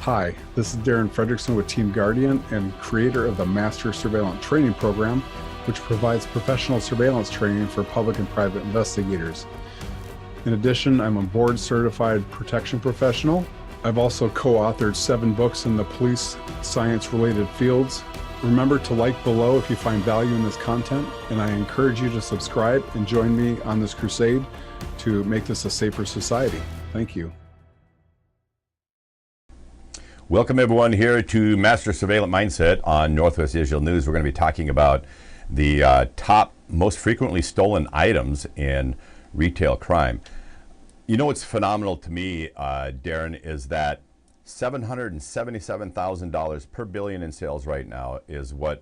Hi, this is Darin Fredickson with Team Guardian and creator of the Master Surveillant Training Program, which provides professional surveillance training for public and private investigators. In addition, I'm a board certified protection professional. I've also co-authored 7 books in the police science related fields. Remember to like below if you find value in this content, and I encourage you to subscribe and join me on this crusade to make this a safer society. Thank you. Welcome everyone here to Master Surveillant Mindset on Northwest Israel News. We're going to be talking about the top most frequently stolen items in retail crime. You know what's phenomenal to me, Darin, is that $777,000 per billion in sales right now is what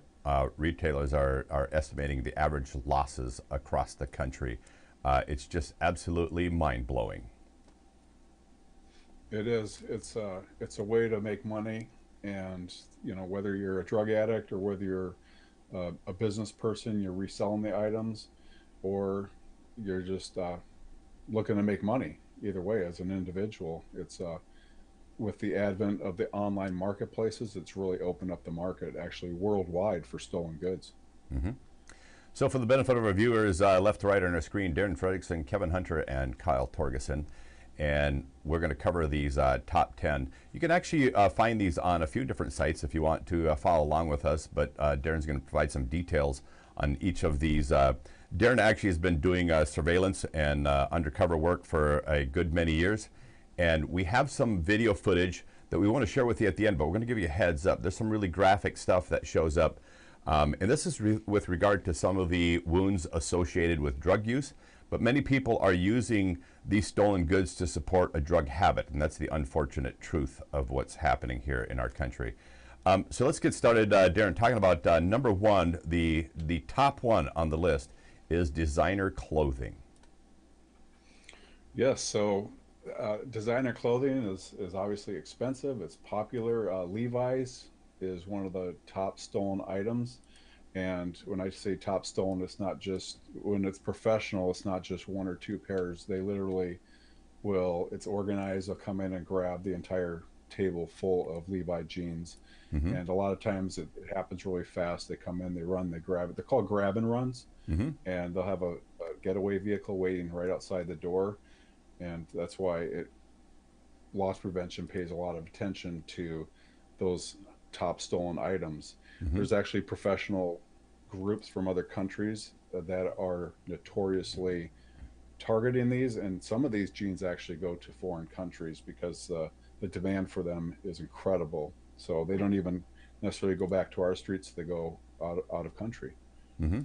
retailers are estimating the average losses across the country. It's just absolutely mind-blowing. It is. It's a way to make money, and you know, whether you're a drug addict or whether you're a business person, you're reselling the items, or you're just looking to make money. Either way, as an individual, it's with the advent of the online marketplaces, it's really opened up the market actually worldwide for stolen goods. Mm-hmm. So, for the benefit of our viewers, left to right on our screen, Darin Fredickson, Kevin Hunter, and Kyle Torgeson. And we're going to cover these top 10. You can actually find these on a few different sites if you want to follow along with us, but Darin's going to provide some details on each of these. Darin actually has been doing surveillance and undercover work for a good many years, and we have some video footage that we want to share with you at the end, but we're going to give you a heads up. There's some really graphic stuff that shows up, and this is with regard to some of the wounds associated with drug use. But many people are using these stolen goods to support a drug habit, and that's the unfortunate truth of what's happening here in our country. So let's get started, Darin, talking about number one. The top one on the list is designer clothing. Yes, so designer clothing is obviously expensive. It's popular. Levi's is one of the top stolen items. And when I say top stolen, it's not just, when it's professional, it's not just 1 or 2 pairs. They literally will, it's organized, they'll come in and grab the entire table full of Levi jeans. Mm-hmm. And a lot of times it happens really fast. They come in, they run, they grab it. They're called grab and runs. Mm-hmm. And they'll have a getaway vehicle waiting right outside the door. And that's why loss prevention pays a lot of attention to those top stolen items. Mm-hmm. There's actually professional groups from other countries that are notoriously targeting these, and some of these jeans actually go to foreign countries because the demand for them is incredible. So they don't even necessarily go back to our streets, they go out of country. Mm-hmm.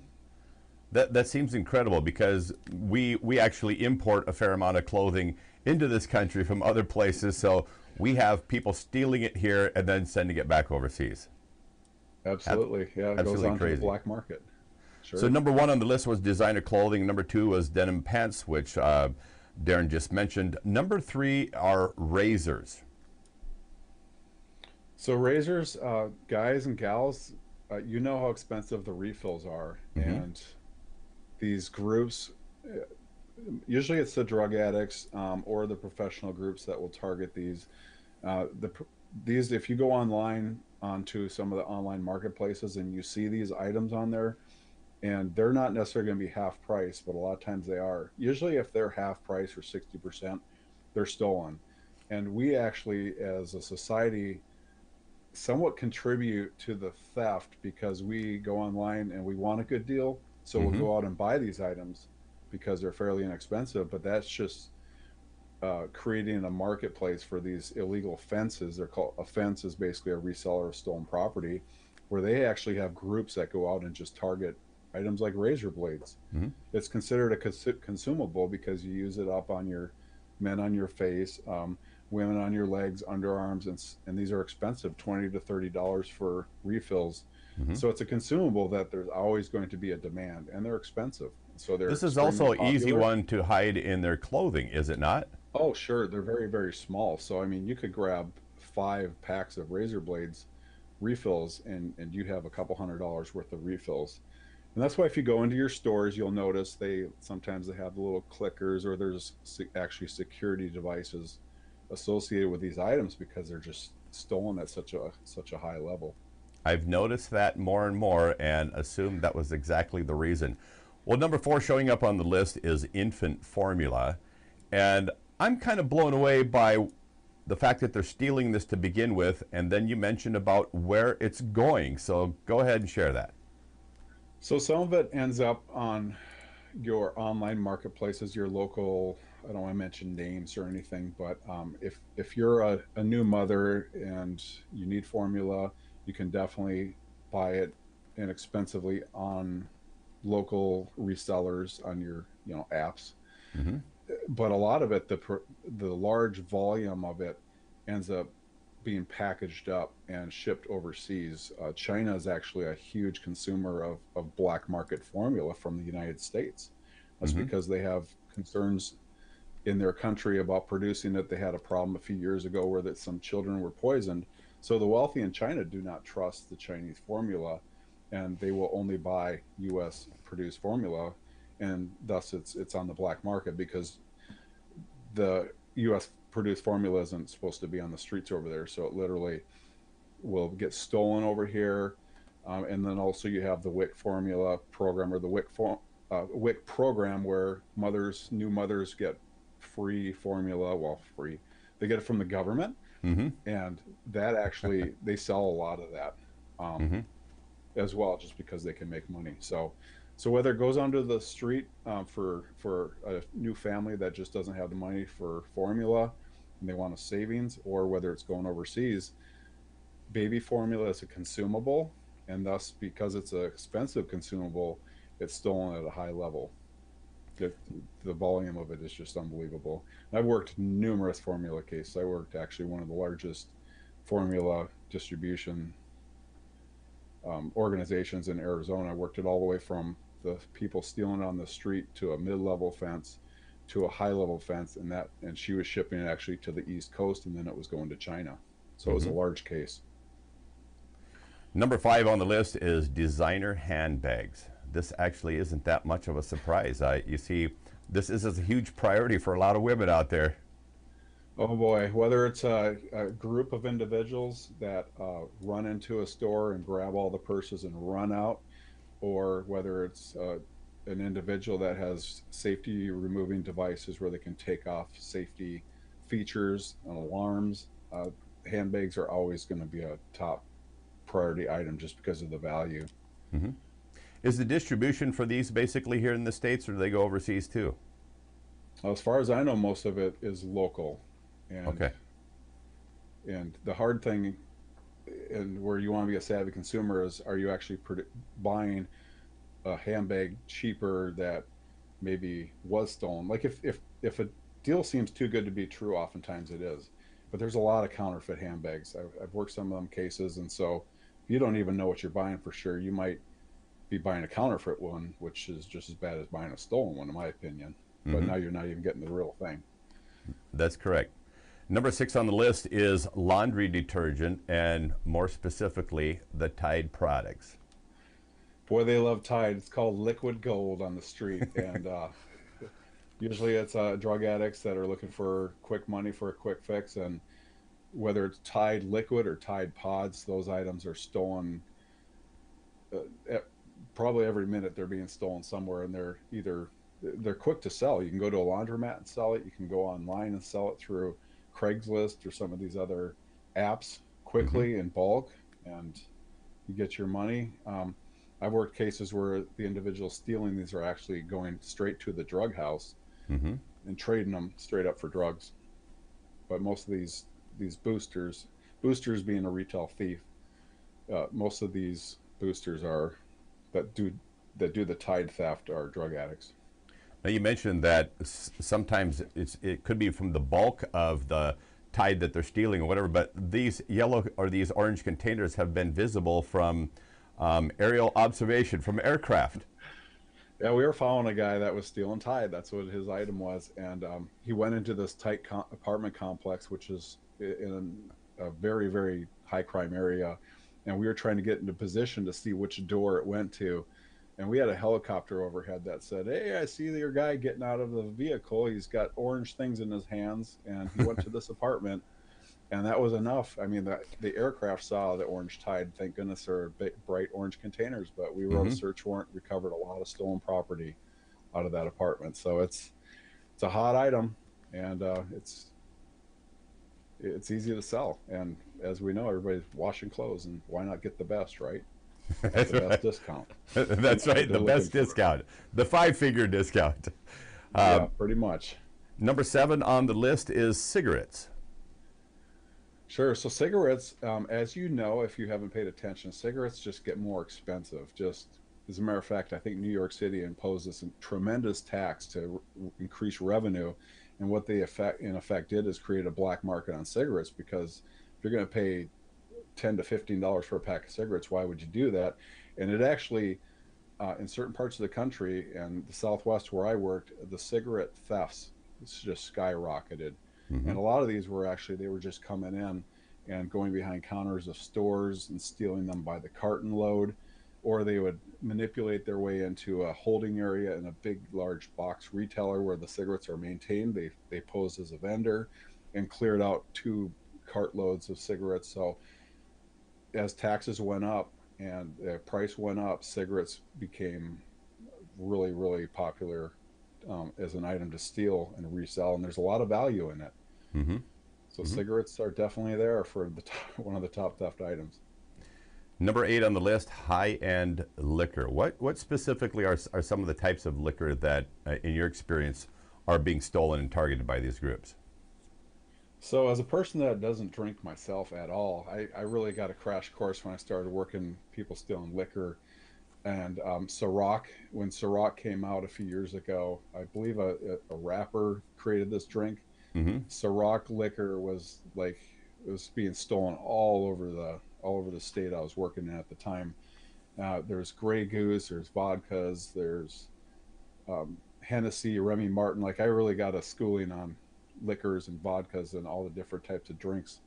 That seems incredible, because we actually import a fair amount of clothing into this country from other places, so we have people stealing it here and then sending it back overseas. Absolutely, yeah, it goes on to the black market. Sure. So number one on the list was designer clothing. Number 2 was denim pants, which Darin just mentioned. Number 3 are razors. So razors, guys and gals, you know how expensive the refills are. Mm-hmm. And these groups, usually it's the drug addicts or the professional groups that will target these. These, if you go online onto some of the online marketplaces and you see these items on there, and they're not necessarily going to be half price, but a lot of times they are. Usually if they're half price or 60%, they're stolen. And we actually, as a society, somewhat contribute to the theft because we go online and we want a good deal. So mm-hmm. we'll go out and buy these items because they're fairly inexpensive, but that's just creating a marketplace for these illegal fences. They're called, a fence is basically a reseller of stolen property, where they actually have groups that go out and just target items like razor blades. Mm-hmm. It's considered a consumable because you use it up on your men on your face, women on your legs, underarms, and these are expensive, $20 to $30 for refills. Mm-hmm. So it's a consumable that there's always going to be a demand, and they're expensive. So this is also an easy one to hide in their clothing, is it not? Oh, sure. They're very, very small. So, I mean, you could grab 5 packs of razor blades refills and you have a couple $100 worth of refills. And that's why if you go into your stores, you'll notice sometimes they have the little clickers, or there's actually security devices associated with these items because they're just stolen at such a high level. I've noticed that more and more and assumed that was exactly the reason. Well, number 4 showing up on the list is infant formula. And I'm kind of blown away by the fact that they're stealing this to begin with, and then you mentioned about where it's going. So go ahead and share that. So some of it ends up on your online marketplaces, your local. I don't want to mention names or anything, but if you're a new mother and you need formula, you can definitely buy it inexpensively on local resellers on your apps. Mm-hmm. But a lot of it, the large volume of it, ends up being packaged up and shipped overseas. China is actually a huge consumer of black market formula from the United States. That's Mm-hmm. because they have concerns in their country about producing it. They had a problem a few years ago where that some children were poisoned. So the wealthy in China do not trust the Chinese formula, and they will only buy U.S. produced formula, and thus it's on the black market because the U.S. produced formula isn't supposed to be on the streets over there. So it literally will get stolen over here. And then also you have the WIC formula program, or the WIC program, where new mothers get free formula. Well, free. They get it from the government, Mm-hmm. and that actually they sell a lot of that Mm-hmm. as well, just because they can make money. So whether it goes onto the street for a new family that just doesn't have the money for formula and they want a savings, or whether it's going overseas, baby formula is a consumable, and thus because it's an expensive consumable, it's stolen at a high level. The, the volume of it is just unbelievable. I've worked numerous formula cases. I worked actually one of the largest formula distribution organizations in Arizona. I worked it all the way from the people stealing on the street to a mid-level fence to a high-level fence, and she was shipping it actually to the East Coast, and then it was going to China. So it was a Mm-hmm. large case. Number 5 on the list is designer handbags. This actually isn't that much of a surprise. You see, this is a huge priority for a lot of women out there. Oh boy, whether it's a group of individuals that run into a store and grab all the purses and run out, or whether it's an individual that has safety removing devices where they can take off safety features and alarms, handbags are always going to be a top priority item just because of the value. Mm-hmm. Is the distribution for these basically here in the States, or do they go overseas too? As far as I know, most of it is local, and Okay. the hard thing, and where you want to be a savvy consumer, is are you actually buying a handbag cheaper that maybe was stolen? Like if a deal seems too good to be true, oftentimes it is. But there's a lot of counterfeit handbags. I've worked some of them cases, and so you don't even know what you're buying for sure. You might be buying a counterfeit one, which is just as bad as buying a stolen one, in my opinion. But Mm-hmm. now you're not even getting the real thing. That's correct. Number 6 on the list is laundry detergent, and more specifically, the Tide products. Boy, they love Tide. It's called liquid gold on the street, and usually it's drug addicts that are looking for quick money for a quick fix. And whether it's Tide liquid or Tide pods, those items are stolen. Uh, Probably every minute they're being stolen somewhere, and they're quick to sell. You can go to a laundromat and sell it. You can go online and sell it through Craigslist or some of these other apps Mm-hmm. quickly in bulk, and you get your money. I've worked cases where the individuals stealing these are actually going straight to the drug house Mm-hmm. and trading them straight up for drugs. But most of these boosters being a retail thief, most of these boosters are that do that do the Tide theft are drug addicts. Now you mentioned that sometimes it could be from the bulk of the Tide that they're stealing or whatever, but these yellow or these orange containers have been visible from aerial observation from aircraft. Yeah, we were following a guy that was stealing Tide. That's what his item was, and he went into this tight apartment complex, which is in a very, very high crime area, and we were trying to get into position to see which door it went to, and we had a helicopter overhead that said, "Hey, I see your guy getting out of the vehicle. He's got orange things in his hands, and he went to this apartment." and that was enough. I mean, the aircraft saw the orange tide. Thank goodness there are big, bright orange containers. But we wrote a Hmm. search warrant, recovered a lot of stolen property out of that apartment. So it's a hot item, and it's easy to sell. And as we know, everybody's washing clothes, and why not get the best, right? At That's the best right. discount. You That's know what right. they're The looking best for. discount, the five-figure discount. Yeah, Um, pretty much. Number 7 on the list is cigarettes. Sure. So cigarettes, as you know, if you haven't paid attention, cigarettes just get more expensive. Just as a matter of fact, I think New York City imposed this tremendous tax to increase revenue, and what they in effect did is create a black market on cigarettes because if you're going to pay $10 to $15 for a pack of cigarettes, why would you do that? And it actually, in certain parts of the country and the Southwest where I worked, the cigarette thefts just skyrocketed. Hmm. And a lot of these were actually, they were just coming in and going behind counters of stores and stealing them by the carton load, or they would manipulate their way into a holding area in a big, large box retailer where the cigarettes are maintained. They posed as a vendor and cleared out 2 cartloads of cigarettes. So as taxes went up and the price went up, cigarettes became really, really popular as an item to steal and resell, and there's a lot of value in it. Hmm. So Hmm. cigarettes are definitely there for one of the top theft items. Number 8 on the list, high-end liquor. What specifically are some of the types of liquor that, in your experience, are being stolen and targeted by these groups? So as a person that doesn't drink myself at all, I really got a crash course when I started working people stealing liquor. And Ciroc, when Ciroc came out a few years ago, I believe a rapper created this drink. Hmm. Ciroc liquor was like it was being stolen all over the state I was working in at the time. There's Grey Goose, there's vodkas, there's Hennessy, Remy Martin. Like I really got a schooling on liquors and vodkas and all the different types of drinks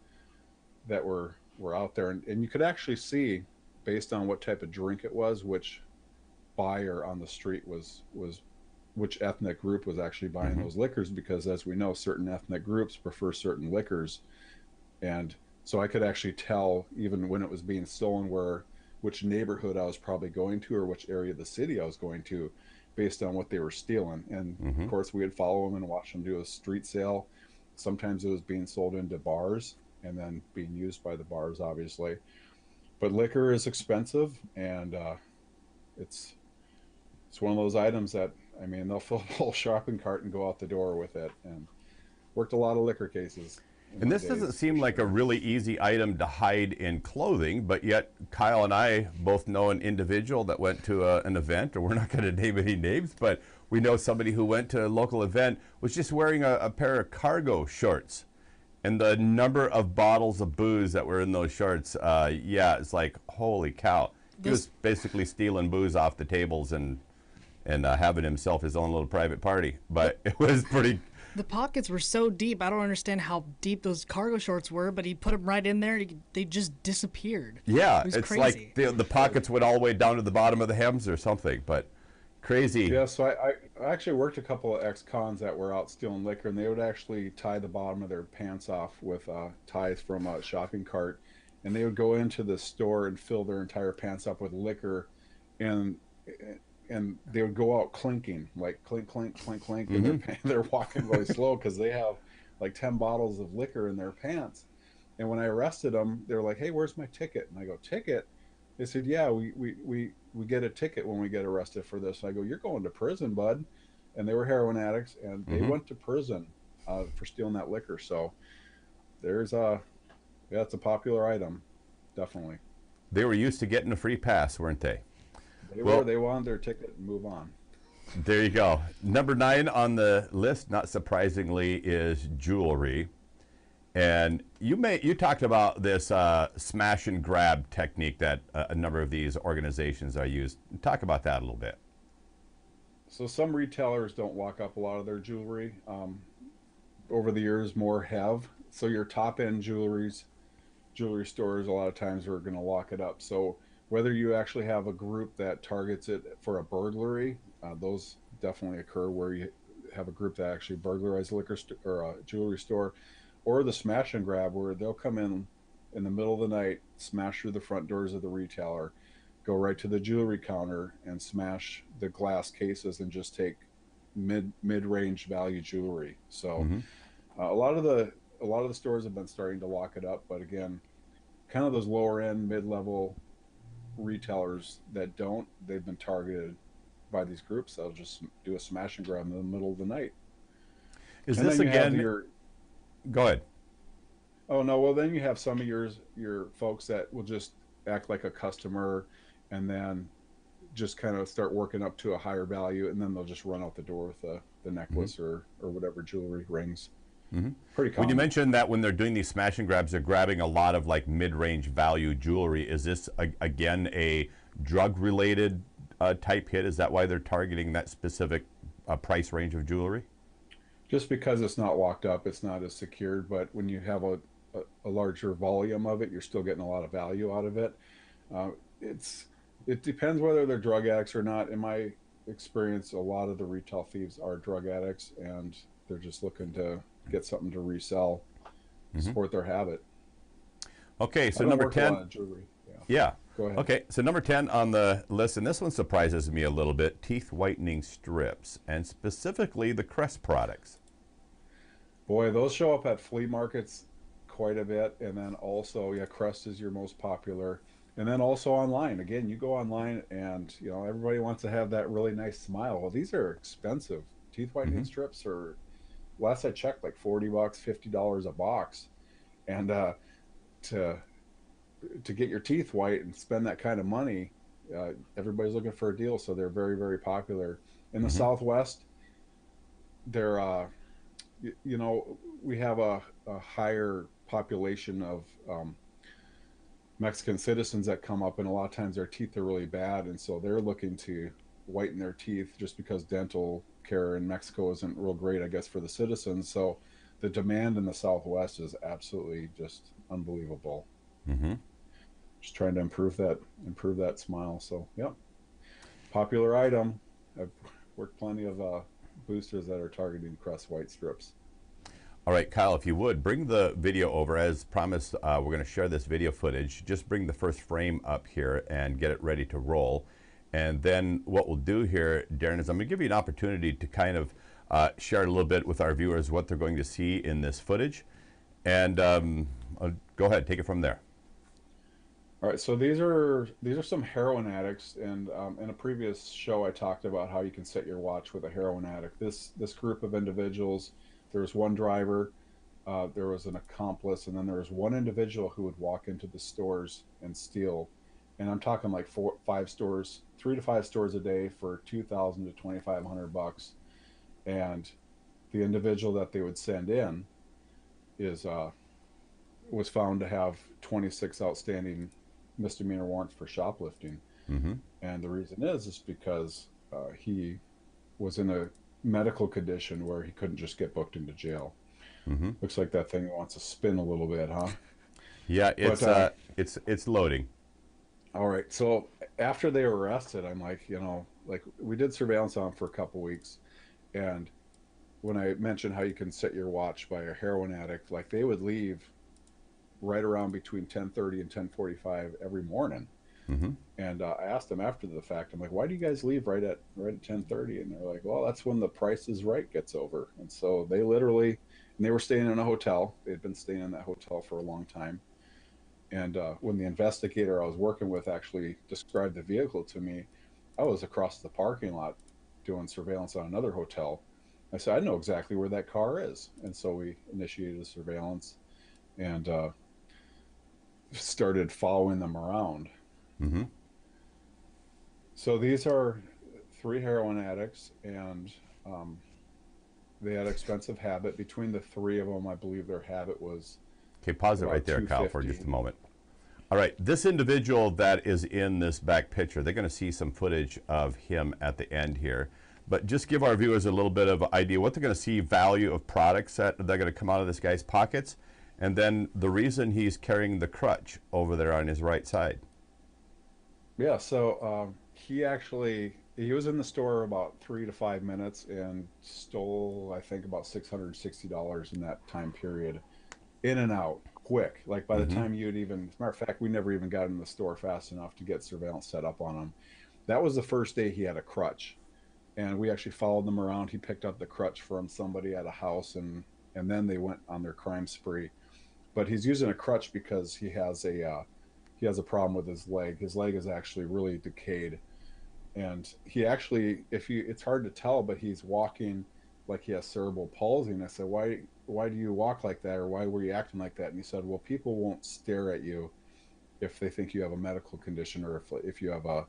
that were out there, and you could actually see based on what type of drink it was, which buyer on the street was which ethnic group was actually buying Hmm. those liquors, because as we know, certain ethnic groups prefer certain liquors. And so I could actually tell even when it was being stolen where which neighborhood I was probably going to or which area of the city I was going to based on what they were stealing. And of Hmm. course we would follow them and watch them do a street sale. Sometimes it was being sold into bars and then being used by the bars, obviously. But liquor is expensive, and it's it's one of those items that, I mean, they'll fill a whole shopping cart and go out the door with it. And worked a lot of liquor cases in And my this doesn't days for seem like a sure. really easy item to hide in clothing, but yet Kyle and I both know an individual that went to an event, or we're not going to name any names, but we know somebody who went to a local event, was just wearing a pair of cargo shorts. And the number of bottles of booze that were in those shorts, yeah, it's like, holy cow. He was Those basically stealing booze off the tables and having himself his own little private party. the, But it was pretty. the pockets were so deep. I don't understand how deep those cargo shorts were, but he put them right in there. They just disappeared. Yeah, It was it's crazy. like the pockets went all the way down to the bottom of the hems or something, but crazy. Yeah, so I actually worked a couple of ex-cons that were out stealing liquor, and they would actually tie the bottom of their pants off with ties from a shopping cart, and they would go into the store and fill their entire pants up with liquor, and and they would go out clinking, like clink, clink, clink, clink, and Hmm. they're walking really slow because they have like 10 bottles of liquor in their pants. And when I arrested them, they were like, "Hey, where's my ticket?" And I go, "Ticket?" They said, "Yeah, we get a ticket when we get arrested for this." And I go, "You're going to prison, bud." And they were heroin addicts, and they Hmm. went to prison for stealing that liquor. So there's a yeah, it's a popular item, definitely. They were used to getting a free pass, weren't they? Well, They wanted their ticket and move on. there you go. Number 9 on the list, not surprisingly, is jewelry. And you talked about this smash and grab technique that a number of these organizations are used. Talk about that a little bit. So some retailers don't lock up a lot of their jewelry. Over the years, more have. So your top end jewelry stores a lot of times are going to lock it up. So whether you actually have a group that targets it for a burglary, those definitely occur where you have a group that actually burglarizes a liquor or a jewelry store, or the smash and grab where they'll come in the middle of the night, smash through the front doors of the retailer, go right to the jewelry counter and smash the glass cases and just take mid range value jewelry. So Mm-hmm. a lot of the stores have been starting to lock it up, but again, kind of those lower end mid level retailers that don't, they've been targeted by these groups. They'll just do a smash and grab in the middle of the night. Is And this then you have again? your Go ahead. oh no, well then you have some of your folks that will just act like a customer and then just kind of start working up to a higher value, and then they'll just run out the door with the Mm-hmm. necklace or whatever jewelry rings. Mm-hmm. Pretty When you common. mentioned that when they're doing these smash and grabs, they're grabbing a lot of like mid-range value jewelry. Is this again a drug-related type hit? Is that why they're targeting that specific price range of jewelry? Just because it's not locked up, it's not as secured. But when you have a larger volume of it, you're still getting a lot of value out of it. Uh, it's it depends whether they're drug addicts or not. In my experience, a lot of the retail thieves are drug addicts, and they're just looking to get something to resell, Mm-hmm. support their habit. Okay, I so don't number work a 10. lot of jewelry. Yeah, Yeah. go ahead. Okay, so number 10 on the list, and this one surprises me a little bit, teeth whitening strips, and specifically the Crest products. Boy, those show up at flea markets quite a bit, and then also, yeah, Crest is your most popular, and then also online. Again, you go online, and everybody wants to have that really nice smile. Well, these are expensive. Teeth Mm-hmm. whitening strips are, last I checked, like $40, $50 a box, and to to get your teeth white and spend that kind of money, everybody's looking for a deal, so they're very, very popular in the Mm-hmm. Southwest. They're we have a higher population of Mexican citizens that come up, and a lot of times their teeth are really bad, and so they're looking to whiten their teeth just because dental care in Mexico isn't real great, I guess, for the citizens. So the demand in the Southwest is absolutely just unbelievable. Mm-hmm. Just trying to improve that smile. So yeah, popular item. I've worked plenty of boosters that are targeting Crest white strips. All right, Kyle, if you would, bring the video over. As promised, we're going to share this video footage. Just bring the first frame up here and get it ready to roll. And then what we'll do here, Darin, is I'm going to give you an opportunity to kind of share a little bit with our viewers what they're going to see in this footage. And go ahead, take it from there. All right, so these are some heroin addicts, and in a previous show, I talked about how you can set your watch with a heroin addict. This group of individuals, there was one driver, there was an accomplice, and then there was one individual who would walk into the stores and steal. And I'm talking like 3 to 5 stores a day for 2,000 to 2,500 bucks. And the individual that they would send in is was found to have 26 outstanding misdemeanor warrants for shoplifting. Mm-hmm. And the reason is because he was in a medical condition where he couldn't just get booked into jail. Mm-hmm. Looks like that thing wants to spin a little bit, huh? Yeah, But it's loading. all right, so after they were arrested, I'm like, like we did surveillance on him for a couple weeks, and when I mentioned how you can set your watch by a heroin addict, like they would leave right around between 10:30 and 10:45 every morning. Mm-hmm. And I asked them after the fact, I'm like, why do you guys leave right at 10:30? And they're like, well, that's when the Price is Right gets over. And so they literally, and they were staying in a hotel. They'd been staying in that hotel for a long time. And when the investigator I was working with actually described the vehicle to me, I was across the parking lot doing surveillance on another hotel. I said, I know exactly where that car is. And so we initiated a surveillance and started following them around. Mm-hmm. So these are 3 heroin addicts, and they had expensive habit. Between the 3 of them, I believe their habit was Okay, pause it about right there, Kyle, for 250. just a moment. All right, this individual that is in this back picture, they're going to see some footage of him at the end here. But just give our viewers a little bit of idea what they're going to see, value of products that they're going to come out of this guy's pockets, and then the reason he's carrying the crutch over there on his right side. Yeah, so he was in the store about 3 to 5 minutes and stole, I think, about $660 in that time period. in and out quick. Like by the Mm-hmm. time you'd even, as a matter of fact, we never even got in the store fast enough to get surveillance set up on him. That was the first day he had a crutch, and we actually followed them around. He picked up the crutch from somebody at a house, and then they went on their crime spree. But he's using a crutch because he has a problem with his leg. His leg is actually really decayed, and he actually, if you, it's hard to tell, but he's walking like he has cerebral palsy. And I said, why do you walk like that, or why were you acting like that? And he said, well, people won't stare at you if they think you have a medical condition, or if you have a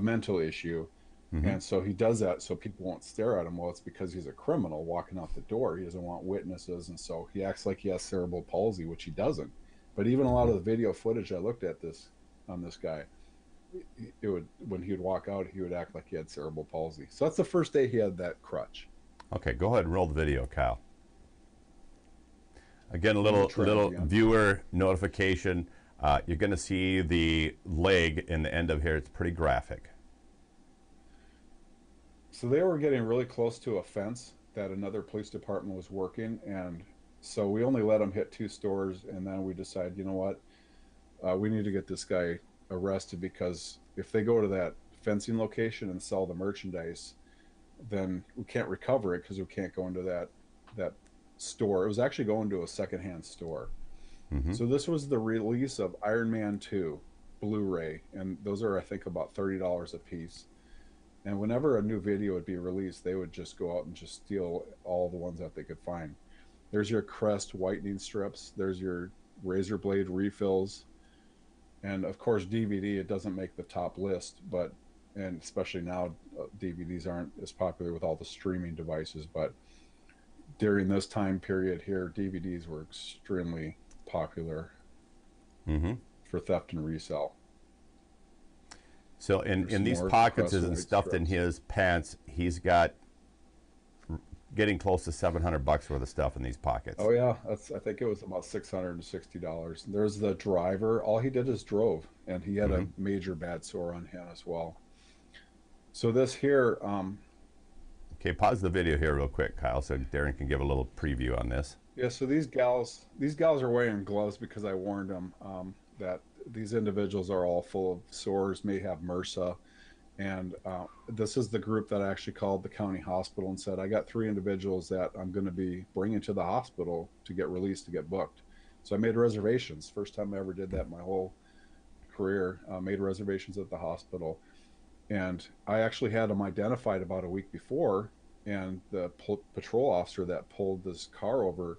mental issue. Mm-hmm. And so he does that so people won't stare at him. Well, it's because he's a criminal walking out the door. He doesn't want witnesses, and so he acts like he has cerebral palsy, which he doesn't. But even a lot Mm-hmm. of the video footage I looked at this on this guy, it would, when he would walk out, he would act like he had cerebral palsy. So that's the first day he had that crutch. Okay, go ahead and roll the video, Kyle. Again, a And we'll little again. viewer notification. You're going to see the leg in the end of here. It's pretty graphic. So they were getting really close to a fence that another police department was working, and so we only let them hit two stores, and then we decided, you know what, we need to get this guy arrested, because if they go to that fencing location and sell the merchandise, then we can't recover it because we can't go into that store. It was actually going to a secondhand store. Mm-hmm. So this was the release of Iron Man 2 Blu-ray, and those are, I think, about $30 a piece. And whenever a new video would be released, they would just go out and just steal all the ones that they could find. There's your Crest whitening strips. There's your razor blade refills. And of course, DVD, it doesn't make the top list, but, and especially now, DVDs aren't as popular with all the streaming devices. But during this time period here, DVDs were extremely popular Mm-hmm. for theft and resell. So There's in some these more pockets Crest and white stuffed in strips. his pants, he's got getting close to $700 worth of stuff in these pockets. Oh yeah, that's, I think it was about $660. There's the driver. All he did is drove, and he had Mm-hmm. a major bad sore on him as well. So this here, Okay, pause the video here real quick, Kyle, so Darin can give a little preview on this. yeah. So these gals are wearing gloves because I warned them that these individuals are all full of sores, may have MRSA, and this is the group that I actually called the county hospital and said, I got three individuals that I'm going to be bringing to the hospital to get released, to get booked. So I made reservations. First time I ever did that in my whole career. Made reservations at the hospital, and I actually had them identified about a week before. And the patrol officer that pulled this car over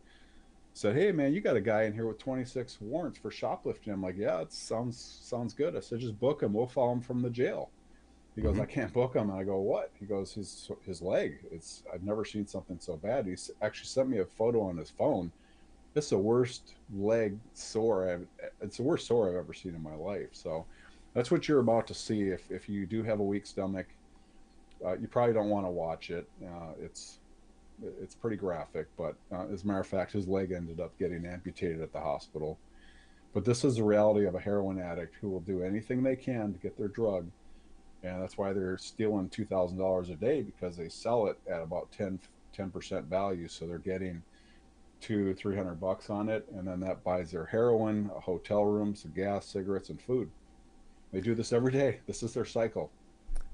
said, "Hey man, you got a guy in here with 26 warrants for shoplifting." I'm like, "Yeah, it sounds good." I said, "Just book him. We'll follow him from the jail." He goes, Mm-hmm. "I can't book him." And I go, "What?" He goes, his leg. It's, I've never seen something so bad. He actually sent me a photo on his phone. It's the worst leg sore it's the worst sore I've ever seen in my life. So that's what you're about to see. If you do have a weak stomach, you probably don't want to watch it. It's pretty graphic, but as a matter of fact, his leg ended up getting amputated at the hospital. But this is the reality of a heroin addict who will do anything they can to get their drug, and that's why they're stealing $2,000 a day, because they sell it at about 10% value. So they're getting 200-300 bucks on it, and then that buys their heroin, a hotel room, some gas, cigarettes, and food. They do this every day. This is their cycle.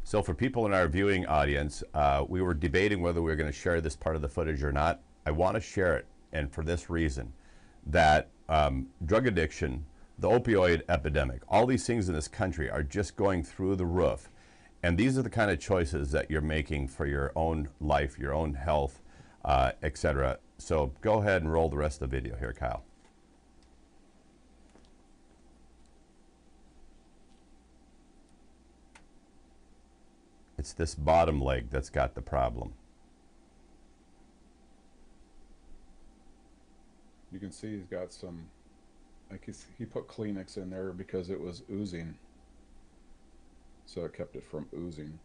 So for people in our viewing audience, we were debating whether we were going to share this part of the footage or not. I want to share it, and for this reason, that drug addiction, the opioid epidemic, all these things in this country are just going through the roof. And these are the kind of choices that you're making for your own life, your own health, etc. So go ahead and roll the rest of the video here, Kyle. It's this bottom leg that's got the problem. You can see he's got some, like he put Kleenex in there because it was oozing. So it kept it from oozing.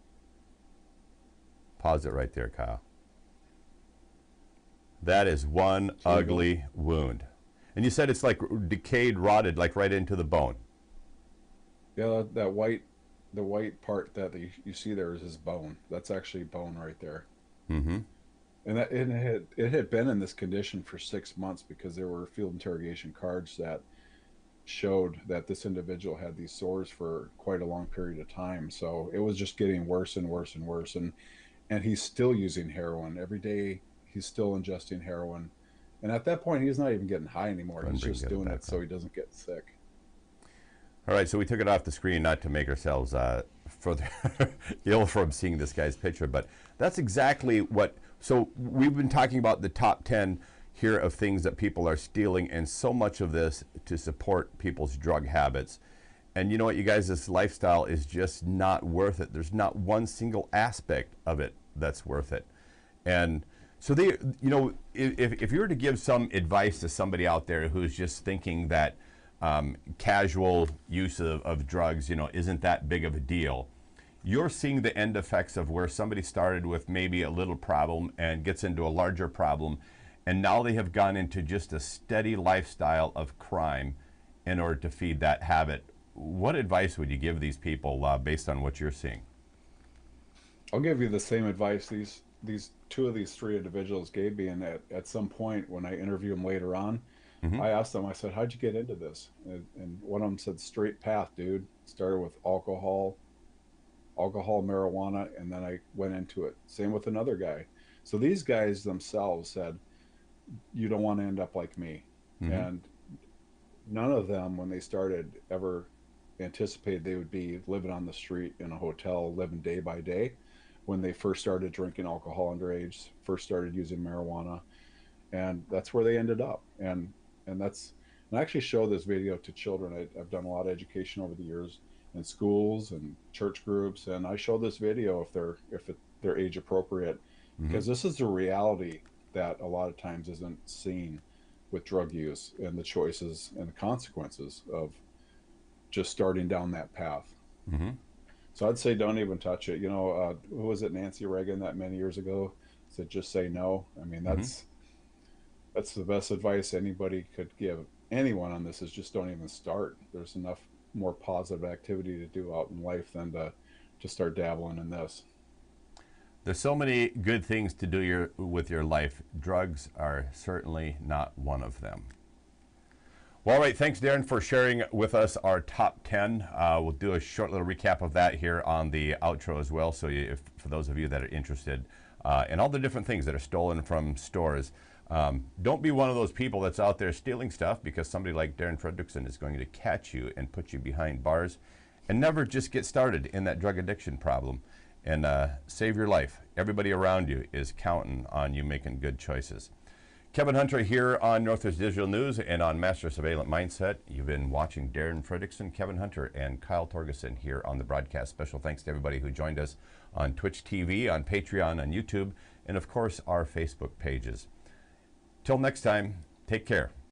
Pause it right there, Kyle. That is one ugly wound. And you said it's like decayed, rotted, like right into the bone. Yeah, that white, the white part that you see there is his bone. That's actually bone right there. Mm-hmm. And it had been in this condition for 6 months because there were field interrogation cards that showed that this individual had these sores for quite a long period of time. So it was just getting worse and worse and worse. And he's still using heroin every day. He's still ingesting heroin. And at that point, he's not even getting high anymore. He's just doing it so he doesn't get sick. All right, so we took it off the screen not to make ourselves further ill from seeing this guy's picture, but that's exactly what. So we've been talking about the top 10 here of things that people are stealing, and so much of this to support people's drug habits. And you know what, you guys, this lifestyle is just not worth it. There's not one single aspect of it that's worth it. And so they, you know, if you were to give some advice to somebody out there who's just thinking that casual use of drugs, you know, isn't that big of a deal, you're seeing the end effects of where somebody started with maybe a little problem and gets into a larger problem, and now they have gone into just a steady lifestyle of crime in order to feed that habit. What advice would you give these people based on what you're seeing? I'll give you the same advice these two of these three individuals gave me, and at some point when I interview them later on, I asked them, I said, how'd you get into this? And one of them said, straight path, dude. Started with alcohol, marijuana, and then I went into it. Same with another guy. So these guys themselves said, you don't want to end up like me. And none of them, when they started, ever anticipated they would be living on the street in a hotel, living day by day. When they first started drinking alcohol underage, first started using marijuana, and that's where they ended up. And I actually show this video to children. I've done a lot of education over the years in schools and church groups, and I show this video if they're age appropriate, because this is the reality that a lot of times isn't seen with drug use, and the choices and the consequences of just starting down that path. So I'd say don't even touch it. You know, who was it, Nancy Reagan, that many years ago said, just say no. I mean, that's the best advice anybody could give anyone on this, is just don't even start. There's enough more positive activity to do out in life than to start dabbling in this. There's so many good things to do with your life. Drugs are certainly not one of them. Well, all right, thanks, Darin, for sharing with us our top 10. We'll do a short little recap of that here on the outro as well, so for those of you that are interested in all the different things that are stolen from stores. Don't be one of those people that's out there stealing stuff, because somebody like Darin Fredickson is going to catch you and put you behind bars. And never just get started in that drug addiction problem, and save your life. Everybody around you is counting on you making good choices. Kevin Hunter here on Northwest Digital News and on Master Surveillant Mindset. You've been watching Darin Fredickson, Kevin Hunter, and Kyle Torgerson here on the broadcast. Special thanks to everybody who joined us on Twitch TV, on Patreon, on YouTube, and of course our Facebook pages. Till next time, take care.